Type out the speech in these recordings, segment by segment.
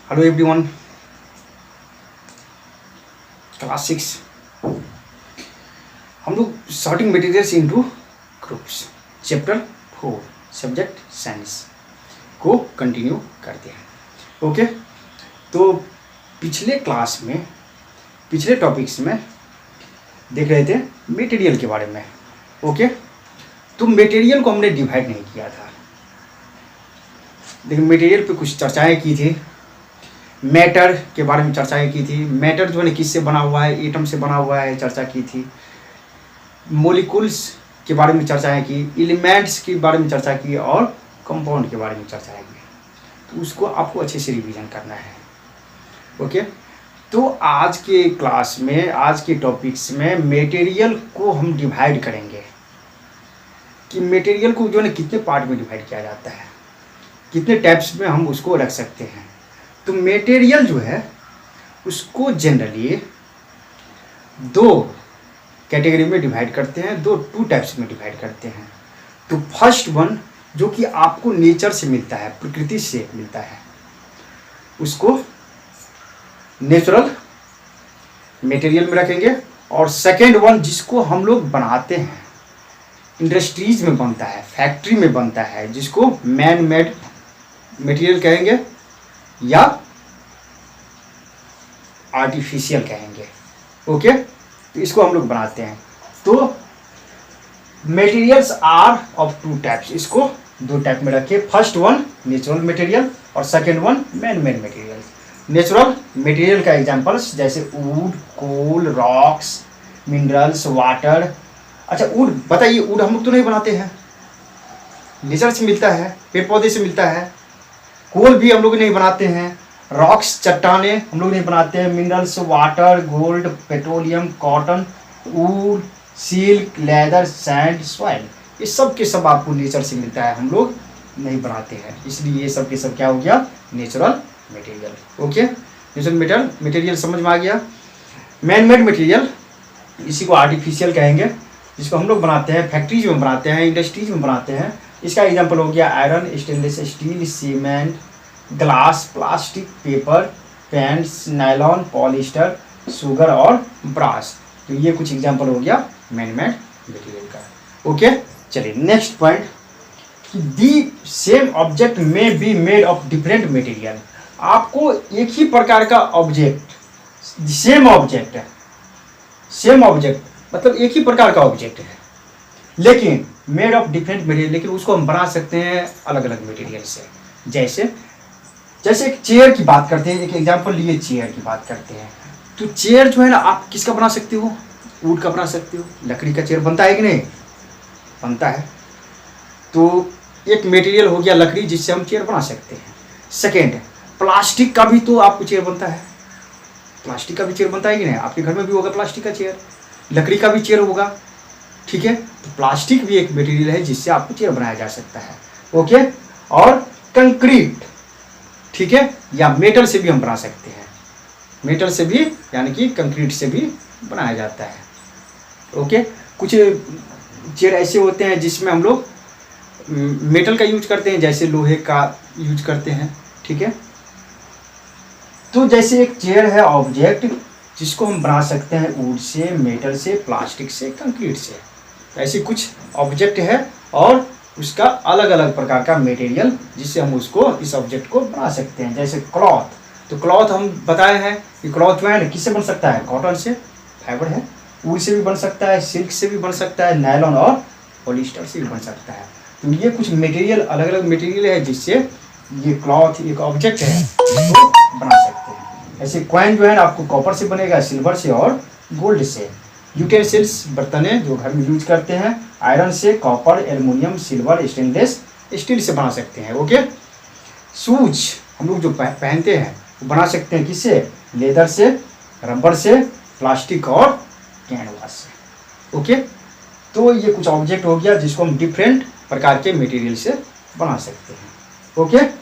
Hello everyone, class 6 हम लोग sorting materials into groups chapter 4 subject science को continue करते हैं। ओके, तो पिछले क्लास में पिछले टॉपिक्स में देख रहे थे मटेरियल के बारे में। ओके, तो मटेरियल को हमने डिवाइड नहीं किया था, लेकिन मटेरियल पे कुछ चर्चाएं की थी। मैटर के बारे में चर्चाएं की थी। मैटर जो है किससे बना हुआ है, एटम से बना हुआ है, चर्चा की थी। मोलिकुल्स के बारे में चर्चाएं की, एलिमेंट्स के बारे में चर्चा की और कंपाउंड के बारे में चर्चाएं की। तो उसको आपको अच्छे से रिवीजन करना है। ओके, तो आज के क्लास में, आज के टॉपिक्स में मटेरियल को हम डिवाइड करेंगे कि मटेरियल को जो है कितने पार्ट में डिवाइड किया जाता है, कितने टाइप्स में हम उसको रख सकते हैं। तो मटेरियल जो है उसको जनरली दो कैटेगरी में डिवाइड करते हैं, टू टाइप्स में डिवाइड करते हैं। तो फर्स्ट वन जो कि आपको नेचर से मिलता है, प्रकृति से मिलता है, उसको नेचुरल मटेरियल में रखेंगे। और सेकेंड वन जिसको हम लोग बनाते हैं, इंडस्ट्रीज में बनता है, फैक्ट्री में बनता है, जिसको मैन मेड मटेरियल कहेंगे या आर्टिफिशियल कहेंगे। ओके, तो इसको हम लोग बनाते हैं। तो materials are of two types, इसको दो टाइप में रखिए। फर्स्ट वन नेचुरल मटेरियल और second one man made material. Natural material का एग्जांपल्स जैसे wood, coal, rocks, minerals, water. अच्छा, वुड बताइए, वुड हम लोग तो नहीं बनाते हैं, नेचर से मिलता है, पेड़ पौधे से मिलता है। कोल भी हम लोग नहीं बनाते हैं। रॉक्स चट्टाने हम लोग नहीं बनाते हैं। Minerals water, gold, petroleum, cotton, wool, silk, leather, sand, soil, ये सब के सब आपको नेचर से मिलता है, हम लोग नहीं बनाते हैं। इसलिए ये सब के सब क्या हो गया, natural material. Okay, natural material समझ में आ गया। मैन मेड मटेरियल इसी को आर्टिफिशियल कहेंगे, जिसको हम लोग बनाते हैं, फैक्ट्रीज में बनाते हैं, इंडस्ट्रीज में बनाते हैं। इसका एग्जाम्पल हो गया iron, stainless steel, cement, glass, plastic, paper, paints, nylon, polyester, sugar और ब्रास। तो ये कुछ एग्जाम्पल हो गया मैन मेड मटेरियल का। ओके, चलिए next point, the same object may be made of different material. आपको एक ही प्रकार का ऑब्जेक्ट, सेम ऑब्जेक्ट है, सेम ऑब्जेक्ट मतलब एक ही प्रकार का ऑब्जेक्ट है, लेकिन मेड ऑफ डिफरेंट मटेरियल, लेकिन उसको हम बना सकते हैं अलग अलग मटेरियल से। जैसे एक चेयर की बात करते हैं, एक एग्जांपल लिए चेयर की बात करते हैं। तो चेयर जो है ना, आप किसका बना सकते हो, वुड का बना सकते हो। लकड़ी का चेयर बनता है कि नहीं, बनता है। तो एक मटेरियल हो गया लकड़ी, जिससे हम चेयर बना सकते हैं। सेकेंड, प्लास्टिक का भी तो आपको चेयर बनता है, प्लास्टिक का भी चेयर बनता है कि नहीं, आपके घर में भी होगा प्लास्टिक का चेयर, लकड़ी का भी चेयर होगा। ठीक है, तो प्लास्टिक भी एक मटेरियल है जिससे आपको चेयर बनाया जा सकता है। ओके, और कंक्रीट, ठीक है, या मेटल से भी हम बना सकते हैं, मेटल से भी यानी कि कंक्रीट से भी बनाया जाता है। ओके, कुछ चेयर ऐसे होते हैं जिसमें हम लोग मेटल का यूज करते हैं, जैसे लोहे का यूज करते हैं। ठीक है, तो जैसे एक चेयर है ऑब्जेक्ट जिसको हम बना सकते हैं वुड से, मेटल से, प्लास्टिक से, कंक्रीट से। ऐसे कुछ ऑब्जेक्ट है और उसका अलग अलग प्रकार का मटेरियल जिससे हम उसको, इस ऑब्जेक्ट को बना सकते हैं। जैसे क्लॉथ, तो क्लॉथ हम बताए हैं कि क्लॉथ जो है ना किससे बन सकता है, कॉटन से, फाइबर है, वूल से भी बन सकता है, सिल्क से भी बन सकता है, नायलॉन और पॉलिस्टर से भी बन सकता है। तो ये कुछ मटेरियल, अलग अलग मटेरियल है जिससे ये क्लॉथ एक ऑब्जेक्ट है, इसको बना सकते हैं। ऐसे कॉइन जो है ना आपको कॉपर से बनेगा, सिल्वर से और गोल्ड से। यूटेंसिल्स बर्तनें जो घर में यूज करते हैं, आयरन से, copper, aluminium, silver, stainless steel से बना सकते हैं। ओके, शूज हम लोग जो पहनते हैं वो बना सकते हैं किससे, लेदर से, रबर से, प्लास्टिक और कैनवास से। ओके, तो ये कुछ ऑब्जेक्ट हो गया जिसको हम डिफरेंट प्रकार के मटेरियल से बना सकते हैं। ओके,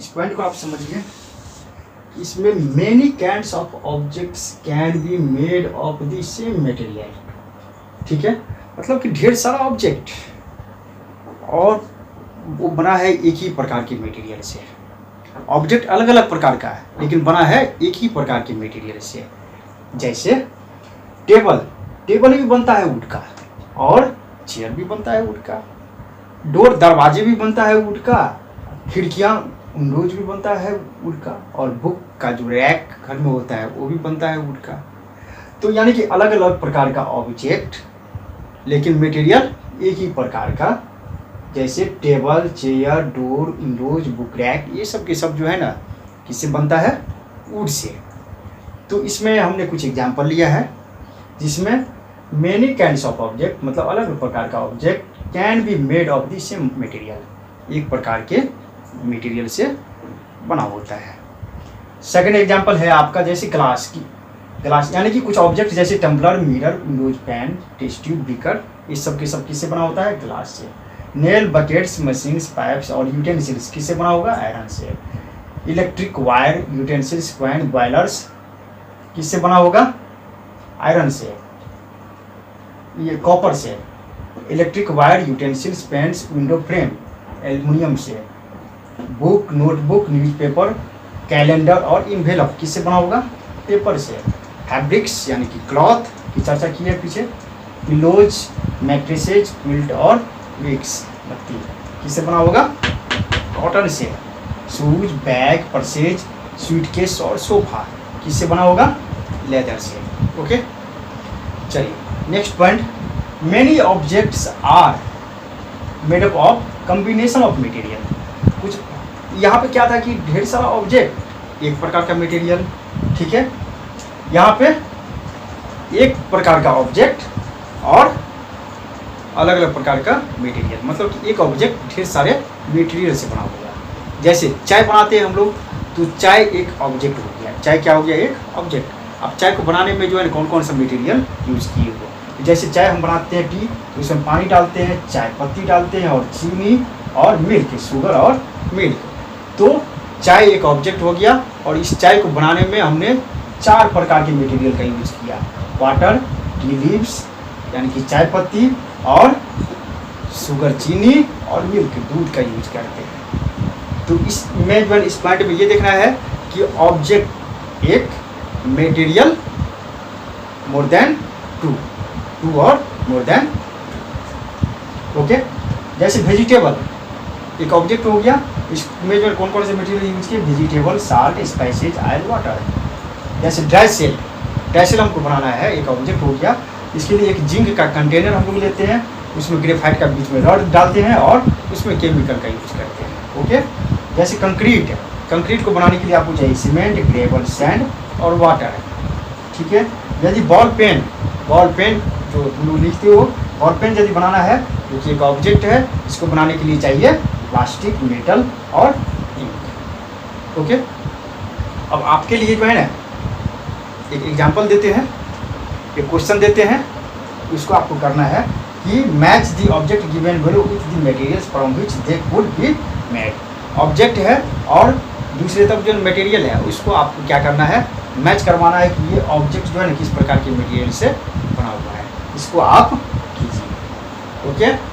इस पॉइंट को आप समझिए, इसमें many kinds of objects can be made of the same material. ठीक है, मतलब कि ढेर सारा ऑब्जेक्ट और वो बना है एक ही प्रकार के मटेरियल से। ऑब्जेक्ट अलग अलग प्रकार का है लेकिन बना है एक ही प्रकार के मटेरियल से। जैसे टेबल भी बनता है वुड का, और चेयर भी बनता है वुड का, डोर दरवाजे भी बनता है वुड का, खिड़कियाँ विंडोज भी बनता है वुड का, और बुक का जो रैक घर में होता है वो भी बनता है वुड का। तो यानी कि अलग अलग प्रकार का ऑब्जेक्ट लेकिन मटेरियल एक ही प्रकार का। जैसे table, chair, door, Windows, book rack, ये सब के सब जो है ना किससे बनता है? Would say. तो इसमें हमने कुछ एग्जाम्पल लिया है जिसमें मेनी काइंड्स ऑफ ऑब्जेक्ट, मतलब अलग अलग प्रकार का object can be made of the same material, एक प्रकार के मटेरियल से बना होता है। सेकंड एग्जांपल है आपका जैसे ग्लास यानी कि कुछ ऑब्जेक्ट जैसे tumbler, mirror, windows pane, test tube, beaker, इस सब के सब किससे बना होता है? ग्लास से। नेल, बकेट्स, मशीन्स, पाइप्स और यूटेंसिल्स किससे बना होगा? आयरन से। Electric wire, utensils, coin, boilers किससे बना होगा? आयरन से, ये कॉपर से। Electric wire, utensils, pens, window frame aluminium से। बुक, नोटबुक, न्यूज़पेपर, कैलेंडर और इन्वेलप किससे बना होगा? पेपर से। फैब्रिक्स यानी कि क्लॉथ की चर्चा की है पीछे। पिलोज, मैट्रेसेज, क्विल्ट और विक्स बत्ती किससे बना होगा? कॉटन से। शूज, बैग, पर्सेज, सूटकेस और सोफा किससे बना होगा? लेदर से। ओके, चलिए next point, many objects are made up of combination of material. कुछ यहाँ पे क्या था कि ढेर सारा ऑब्जेक्ट एक प्रकार का मटेरियल, ठीक है, यहाँ पे एक प्रकार का ऑब्जेक्ट और अलग अलग प्रकार का मटेरियल, मतलब कि एक ऑब्जेक्ट ढेर सारे मटेरियल से बना हुआ है। जैसे चाय बनाते हैं हम लोग, तो चाय एक ऑब्जेक्ट हो गया। चाय क्या हो गया? एक ऑब्जेक्ट। अब चाय को बनाने में जो है कौन कौन सा मटेरियल यूज़ किए हुए, जैसे चाय हम बनाते हैं टी, तो उसमें पानी डालते हैं, चाय पत्ती डालते हैं और चीनी और मिल्क, शुगर और मिल्क। तो चाय एक ऑब्जेक्ट हो गया और इस चाय को बनाने में हमने 4 प्रकार के मटेरियल का यूज़ किया। वाटर, टी लीव्स यानी कि चाय पत्ती, और शुगर चीनी, और मिल्क दूध का यूज करते हैं। तो इसमें जो है इस पॉइंट में ये देखना है कि ऑब्जेक्ट एक, मटेरियल मोर देन टू और मोर देन। ओके, जैसे वेजिटेबल एक ऑब्जेक्ट हो गया, इसमें जो कौन कौन से मटेरियल यूज किए? Vegetable, salt, spices, oil, water. जैसे ड्राई सेल हमको बनाना है, एक ऑब्जेक्ट हो गया। इसके लिए एक जिंक का कंटेनर हम लोग लेते हैं, उसमें ग्रेफाइट का बीच में रॉड डालते हैं और उसमें केमिकल का यूज करते हैं। ओके, जैसे कंक्रीट को बनाने के लिए आपको चाहिए सीमेंट, ग्रेवल, सैंड और वाटर, ठीक है। यदि बॉल पेन जो तुम लोग लिखते हो, बॉल पेन यदि बनाना है जो कि एक ऑब्जेक्ट है, इसको बनाने के लिए चाहिए प्लास्टिक, मेटल और इंक। ओके, अब आपके लिए जो है ना एक एग्जाम्पल देते हैं, एक क्वेश्चन देते हैं, उसको आपको करना है कि match the object given value with the materials from which they could be made. Object है और दूसरे तरफ जो मटेरियल है उसको आपको क्या करना है? मैच करवाना है कि ये ऑब्जेक्ट जो है ना किस प्रकार के मटेरियल से बना हुआ है। इसको आप कीजिए। ओके।